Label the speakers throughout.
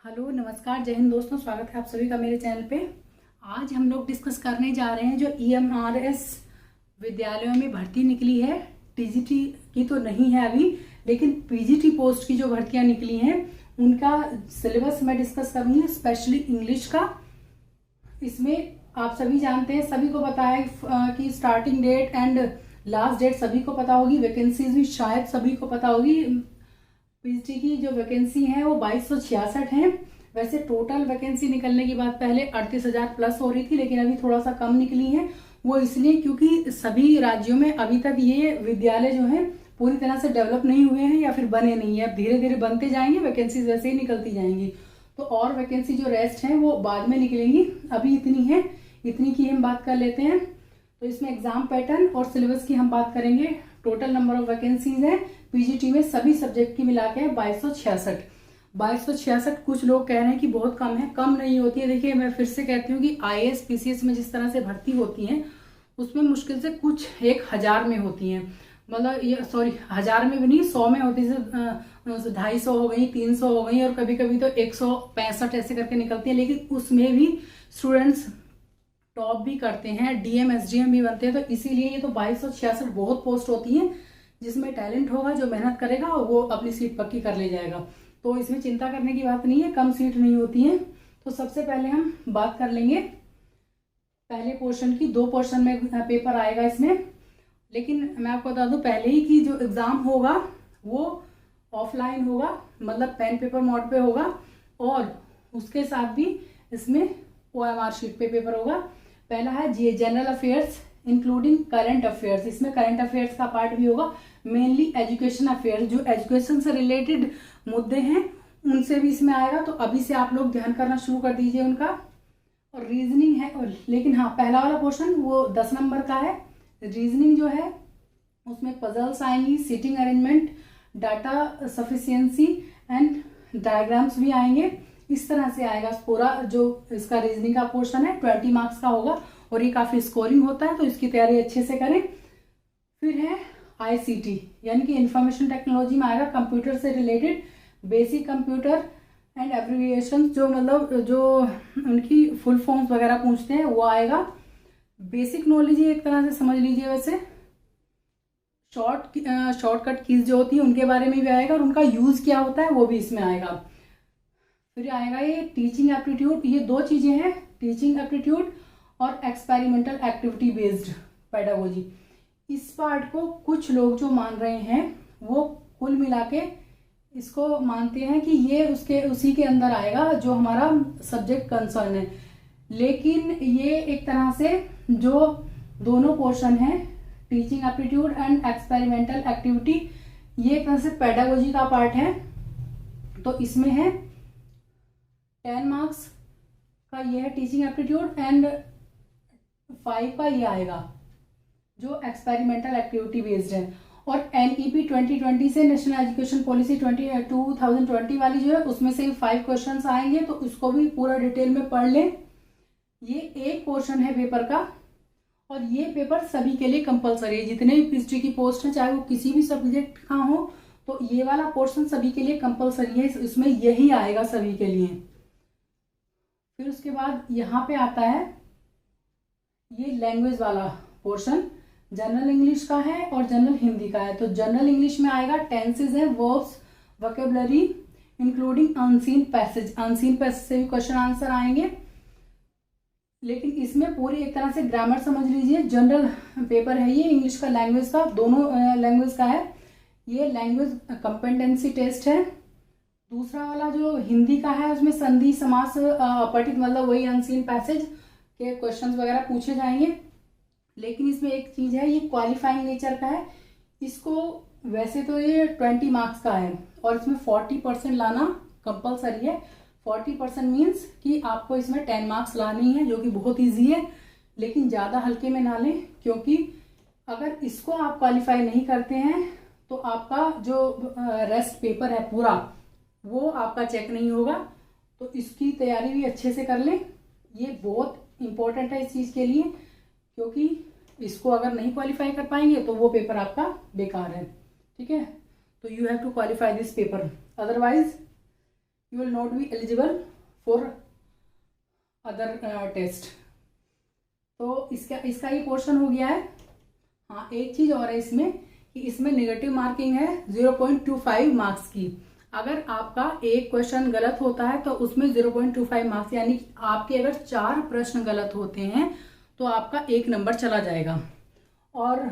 Speaker 1: Hello नमस्कार जय हिंद दोस्तों, स्वागत है आप सभी का मेरे चैनल पे। आज हम लोग डिस्कस करने जा रहे हैं जो EMRS विद्यालयों में भर्ती निकली है। टीजीटी की तो नहीं है अभी, लेकिन पीजीटी पोस्ट की जो भर्तियां निकली हैं उनका सिलेबस मैं डिस्कस करूंगी, स्पेशली इंग्लिश का। इसमें आप सभी जानते हैं, सभी को पता है कि starting date and last date सभी को पता होगी। वैकेंसीज भी शायद सभी को पता होगी। पीजीटी की जो वैकेंसी है वो 2266 है। वैसे टोटल वैकेंसी निकलने की बात पहले 38,000 प्लस हो रही थी, लेकिन अभी थोड़ा सा कम निकली है। वो इसलिए क्योंकि सभी राज्यों में अभी तक ये विद्यालय जो है पूरी तरह से डेवलप नहीं हुए हैं या फिर बने नहीं है। अब धीरे धीरे बनते जाएंगे, वैकेंसीज वैसे ही निकलती जाएंगी। तो और वैकेंसी जो रेस्ट है वो बाद में निकलेंगी, अभी इतनी है, इतनी की हम बात कर लेते हैं। तो इसमें एग्जाम पैटर्न और सिलेबस की हम बात करेंगे। टोटल नंबर ऑफ वैकेंसीज है पीजीटी में सभी सब्जेक्ट की मिला के 2266। कुछ लोग कह रहे हैं कि बहुत कम है। कम नहीं होती है। देखिए मैं फिर से कहती हूँ कि IAS PCS में जिस तरह से भर्ती होती है उसमें मुश्किल से कुछ 1000 में होती है, मतलब ये 1000 में भी नहीं, 100 में होती है। 250 हो गई, 300 हो गई और कभी कभी तो 165 ऐसे करके निकलती है। लेकिन उसमें भी स्टूडेंट्स टॉप भी करते हैं, DM SDM भी बनते हैं। तो इसीलिए ये तो 2266 बहुत पोस्ट होती है। जिसमें टैलेंट होगा, जो मेहनत करेगा, वो अपनी सीट पक्की कर ले जाएगा। तो इसमें चिंता करने की बात नहीं है, कम सीट नहीं होती है। तो सबसे पहले हम बात कर लेंगे पहले पोर्शन की। 2 पोर्शन में पेपर आएगा इसमें, लेकिन मैं आपको बता दूं पहले ही कि जो एग्जाम होगा वो ऑफलाइन होगा, मतलब पेन पेपर मोड पे होगा। और उसके साथ भी इसमें OMR शीट पे पेपर होगा। पहला है general affairs including current affairs. इसमें करंट अफेयर्स का पार्ट भी होगा। मेनली एजुकेशन अफेयर्स, जो एजुकेशन से रिलेटेड मुद्दे हैं उनसे भी इसमें आएगा। तो अभी से आप लोग ध्यान करना शुरू कर दीजिए उनका। और रीजनिंग है, और लेकिन हाँ, पहला वाला पोर्शन वो 10 नंबर का है। रीजनिंग जो है उसमें पजल्स आएंगी, seating arrangement, data sufficiency and diagrams भी आएंगे। इस तरह से आएगा पूरा जो इसका रीजनिंग का पोर्शन है। 20 मार्क्स का होगा और ये काफी स्कोरिंग होता है, तो इसकी तैयारी अच्छे से करें। फिर है ICT यानी कि इंफॉर्मेशन टेक्नोलॉजी में आएगा कंप्यूटर से related basic computer and abbreviation, जो मतलब जो उनकी फुल फॉर्म्स वगैरह पूछते हैं वो आएगा। बेसिक नॉलेज ही एक तरह से समझ लीजिए। वैसे शॉर्टकट कीज जो होती है उनके बारे में भी आएगा और उनका यूज क्या होता है वो भी इसमें आएगा। फिर आएगा ये टीचिंग एप्टीट्यूड। ये 2 चीजें हैं, टीचिंग एप्टीट्यूड और एक्सपेरिमेंटल एक्टिविटी बेस्ड पेडागोजी। इस पार्ट को कुछ लोग जो मान रहे हैं वो कुल मिला के इसको मानते हैं कि ये उसी के अंदर आएगा जो हमारा सब्जेक्ट कंसर्न है। लेकिन ये एक तरह से जो दोनों पोर्शन है, teaching aptitude and experimental activity, ये एक तरह से पेडागोजी का पार्ट है। तो इसमें है 10 मार्क्स का ये है टीचिंग एप्टीट्यूड एंड 5 का ये आएगा जो एक्सपेरिमेंटल एक्टिविटी बेस्ड है। और NEP 2020 से, नेशनल एजुकेशन पॉलिसी 2020 वाली जो है उसमें से 5 क्वेश्चंस आएंगे। तो उसको भी पूरा डिटेल में पढ़ लें। ये एक पोर्शन है पेपर का और ये पेपर सभी के लिए कंपलसरी है। जितने भी पीजीटी की पोस्ट है, चाहे वो किसी भी सब्जेक्ट का हो, तो ये वाला पोर्शन सभी के लिए कंपलसरी है। इसमें यही आएगा सभी के लिए। फिर उसके बाद यहाँ पे आता है ये लैंग्वेज वाला पोर्शन। जनरल इंग्लिश का है और जनरल हिंदी का है। तो जनरल इंग्लिश में आएगा टेंसेज है, verbs, vocabulary including unseen passage. Unseen passage से भी क्वेश्चन आंसर आएंगे। लेकिन इसमें पूरी एक तरह से ग्रामर समझ लीजिए। जनरल पेपर है ये, इंग्लिश का, लैंग्वेज का, दोनों लैंग्वेज का है। ये लैंग्वेज कंपेटेंसी टेस्ट है। दूसरा वाला जो हिंदी का है उसमें संधि, समास, अपठित, मतलब वही अनसीन पैसेज के क्वेश्चंस वगैरह पूछे जाएंगे। लेकिन इसमें एक चीज है, ये क्वालिफाइंग नेचर का है। इसको वैसे तो ये 20 मार्क्स का है और इसमें 40% लाना कंपलसरी है। 40% मीन्स कि आपको इसमें 10 मार्क्स लानी है, जो कि बहुत ईजी है। लेकिन ज्यादा हल्के में ना लें, क्योंकि अगर इसको आप क्वालिफाई नहीं करते हैं तो आपका जो रेस्ट पेपर है पूरा वो आपका चेक नहीं होगा। तो इसकी तैयारी भी अच्छे से कर लें। ये बहुत इंपॉर्टेंट है इस चीज के लिए, क्योंकि इसको अगर नहीं क्वालिफाई कर पाएंगे तो वो पेपर आपका बेकार है। ठीक है, तो you have to qualify this paper, otherwise you will not be eligible for other test. तो इसका ये पोर्शन हो गया है। हाँ, एक चीज़ और है इसमें कि इसमें नेगेटिव मार्किंग है 0.25 मार्क्स की। अगर आपका एक क्वेश्चन गलत होता है तो उसमें 0.25 मार्क्स, यानी आपके अगर 4 प्रश्न गलत होते हैं तो आपका 1 नंबर चला जाएगा। और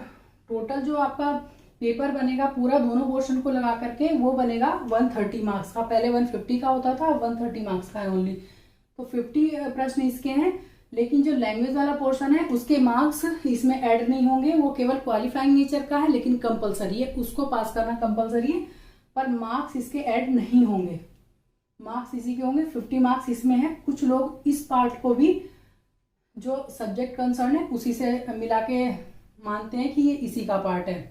Speaker 1: टोटल जो आपका पेपर बनेगा पूरा दोनों पोर्शन को लगा करके वो बनेगा 130 मार्क्स का। पहले 150 का होता था, 130 मार्क्स का है ओनली। तो 50 प्रश्न इसके हैं, लेकिन जो लैंग्वेज वाला पोर्शन है उसके मार्क्स इसमें ऐड नहीं होंगे। वो केवल क्वालिफाइंग नेचर का है, लेकिन कंपलसरी है, उसको पास करना कंपलसरी है, पर मार्क्स इसके ऐड नहीं होंगे। मार्क्स इसी के होंगे, 50 मार्क्स इसमें है। कुछ लोग इस पार्ट को भी जो सब्जेक्ट कंसर्न है उसी से मिला के मानते हैं कि ये इसी का पार्ट है।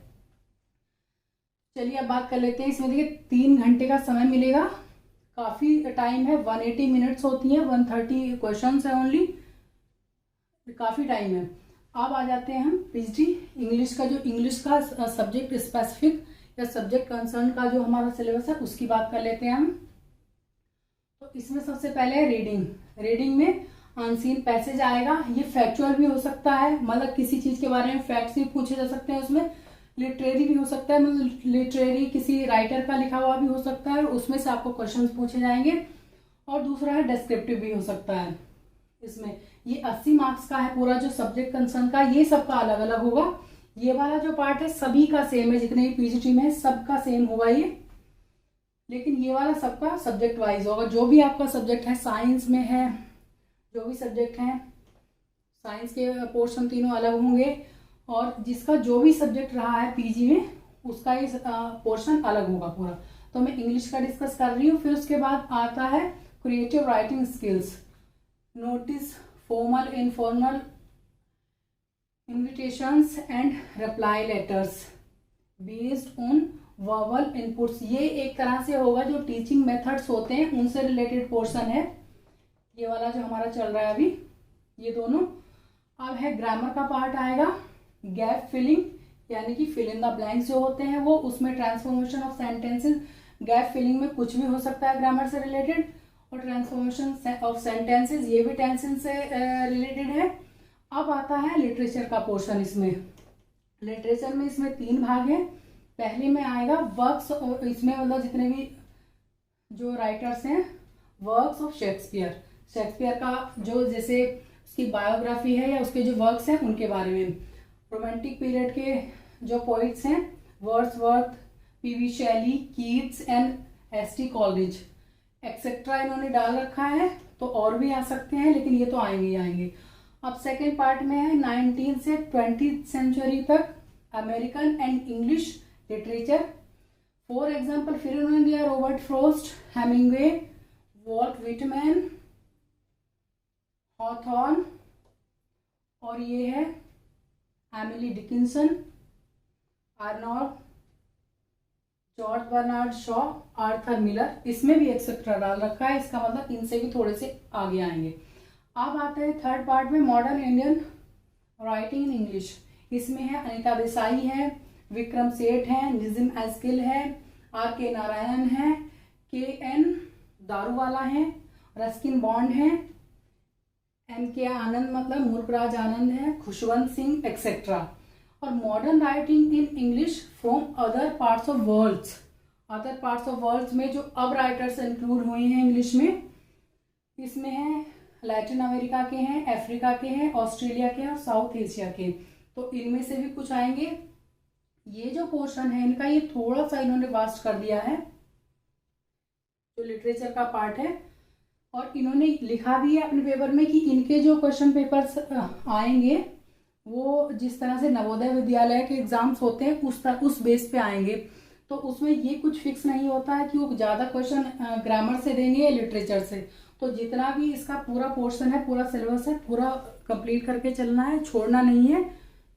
Speaker 1: चलिए अब बात कर लेते हैं। इसमें देखिए 3 घंटे का समय मिलेगा, काफ़ी टाइम है, 180 मिनट्स होती है, 130 क्वेश्चन है ओनली, काफ़ी टाइम है। अब आ जाते हैं हम पीजीटी इंग्लिश का, जो इंग्लिश का सब्जेक्ट स्पेसिफिक या सब्जेक्ट कंसर्न का जो हमारा सिलेबस है उसकी बात कर लेते हैं हम। तो इसमें सबसे पहले है रीडिंग में अनसीन पैसेज आएगा। ये फैक्चुअल भी हो सकता है, मतलब किसी चीज़ के बारे में फैक्ट्स भी पूछे जा सकते हैं उसमें। लिटरेरी भी हो सकता है, मतलब लिटरेरी किसी राइटर का लिखा हुआ भी हो सकता है, उसमें से आपको क्वेश्चंस पूछे जाएंगे। और दूसरा है डिस्क्रिप्टिव भी हो सकता है। इसमें ये 80 मार्क्स का है पूरा जो सब्जेक्ट कंसर्न का, ये सबका अलग अलग होगा। ये वाला जो पार्ट है सभी का सेम है, जितने भी पीजीटी में है सबका सेम होगा ये, लेकिन ये वाला सबका सब्जेक्ट वाइज होगा। जो भी आपका सब्जेक्ट है, साइंस में है, जो भी सब्जेक्ट हैं साइंस के पोर्शन तीनों अलग होंगे, और जिसका जो भी सब्जेक्ट रहा है पीजी में उसका ये पोर्शन अलग होगा पूरा। तो मैं इंग्लिश का डिस्कस कर रही हूँ। फिर उसके बाद आता है creative writing skills, notice, formal, informal, invitations and reply letters based on verbal inputs. ये एक तरह से होगा जो टीचिंग मेथड्स होते हैं उनसे रिलेटेड पोर्शन है ये वाला जो हमारा चल रहा है अभी, ये दोनों। अब है ग्रामर का पार्ट आएगा, गैप फिलिंग, यानी कि फिल इन द ब्लैंक्स जो होते हैं वो, उसमें transformation of sentences. Gap filling में कुछ भी हो सकता है ग्रामर से रिलेटेड, और ट्रांसफॉर्मेशन ऑफ सेंटेंसेस ये भी टेंसेस से रिलेटेड है। अब आता है लिटरेचर का पोर्शन। इसमें लिटरेचर में इसमें 3 भाग हैं। पहले में आएगा वर्क्स, इसमें मतलब जितने भी जो राइटर्स हैं, वर्क्स ऑफ शेक्सपियर का जो जैसे उसकी बायोग्राफी है या उसके जो वर्क्स हैं उनके बारे में। रोमांटिक पीरियड के जो पोइट्स हैं, वर्ड्सवर्थ, पीवी शैली, Keats and ST. College etcetera इन्होंने डाल रखा है, तो और भी आ सकते हैं, लेकिन ये तो आएंगे ही आएंगे। अब सेकेंड पार्ट में है 19 से 20th सेंचुरी तक American and English literature. For example फिर उन्होंने दिया Robert Frost, Hemingway, Walt Whitman, Hawthorne, और ये है Emily Dickinson, Arnold, George Bernard Shaw, Arthur Miller. इसमें भी एक्सेट्रा डाल रखा है, इसका मतलब इनसे भी थोड़े से आगे आएंगे। अब आते हैं थर्ड पार्ट में modern Indian writing in English. इसमें है अनीता देसाई है, विक्रम सेठ है, निजिम एस्किल है, आर.के. नारायण है, के.एन. दारूवाला है, रस्किन बॉन्ड है, एम.के. आनंद मतलब मुल्कराज आनंद है, खुशवंत सिंह एक्सेट्रा। और modern writing in English from other parts of worlds. Other parts of worlds में जो अब राइटर्स इंक्लूड हुए हैं इंग्लिश में, इसमें है लैटिन अमेरिका के हैं, अफ्रीका के हैं, ऑस्ट्रेलिया के हैं और साउथ एशिया के। तो इनमें से भी कुछ आएंगे। ये जो पोर्शन है इनका, ये थोड़ा सा इन्होंने वास्ट कर दिया है जो लिटरेचर का पार्ट है, और इन्होंने लिखा भी है अपने पेपर में कि इनके जो क्वेश्चन पेपर्स आएंगे वो जिस तरह से नवोदय विद्यालय के एग्जाम्स होते हैं उस बेस पे आएंगे। तो उसमें ये कुछ फिक्स नहीं होता है कि वो ज़्यादा क्वेश्चन ग्रामर से देंगे या लिटरेचर से। तो जितना भी इसका पूरा पोर्शन है, पूरा सिलेबस है, पूरा कंप्लीट करके चलना है, छोड़ना नहीं है,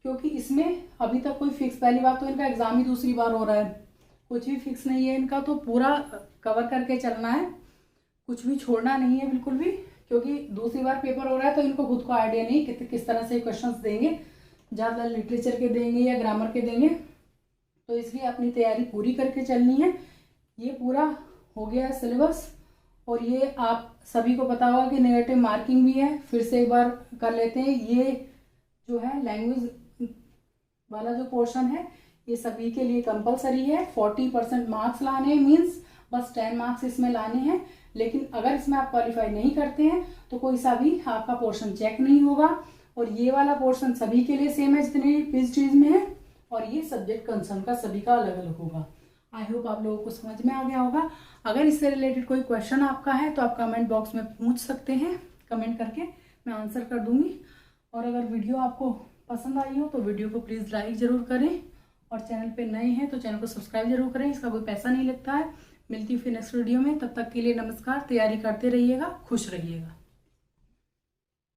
Speaker 1: क्योंकि इसमें अभी तक कोई फिक्स, पहली बात तो इनका एग्जाम ही दूसरी बार हो रहा है, कुछ भी फिक्स नहीं है इनका, तो पूरा कवर करके चलना है, कुछ भी छोड़ना नहीं है बिल्कुल भी, क्योंकि दूसरी बार पेपर हो रहा है तो इनको खुद को आइडिया नहीं कि किस तरह से क्वेश्चंस देंगे, ज़्यादा लिटरेचर के देंगे या ग्रामर के देंगे। तो इसलिए अपनी तैयारी पूरी करके चलनी है। ये पूरा हो गया है सिलेबस, और ये आप सभी को पता होगा कि नेगेटिव मार्किंग भी है। फिर से एक बार कर लेते हैं। ये जो है लैंग्वेज वाला जो पोर्शन है ये सभी के लिए कंपलसरी है। 40% मार्क्स लाने हैं, मीन्स बस 10 मार्क्स इसमें लाने हैं। लेकिन अगर इसमें आप क्वालिफाई नहीं करते हैं तो कोई सा भी आपका पोर्शन चेक नहीं होगा। और ये वाला पोर्शन सभी के लिए सेम है जितने पीएचडीज में है। और ये सब्जेक्ट कंसर्न का सभी का अलग अलग होगा। आई होप आप लोगों को समझ में आ गया होगा। अगर इससे रिलेटेड कोई क्वेश्चन आपका है तो आप कमेंट बॉक्स में पूछ सकते हैं, कमेंट करके मैं आंसर कर दूंगी। और अगर वीडियो आपको पसंद आई हो तो वीडियो को प्लीज़ लाइक ज़रूर करें। और चैनल पे नए हैं तो चैनल को सब्सक्राइब जरूर करें, इसका कोई पैसा नहीं लगता है। मिलती हूँ फिर नेक्स्ट वीडियो में, तब तक के लिए नमस्कार। तैयारी करते रहिएगा, खुश रहिएगा।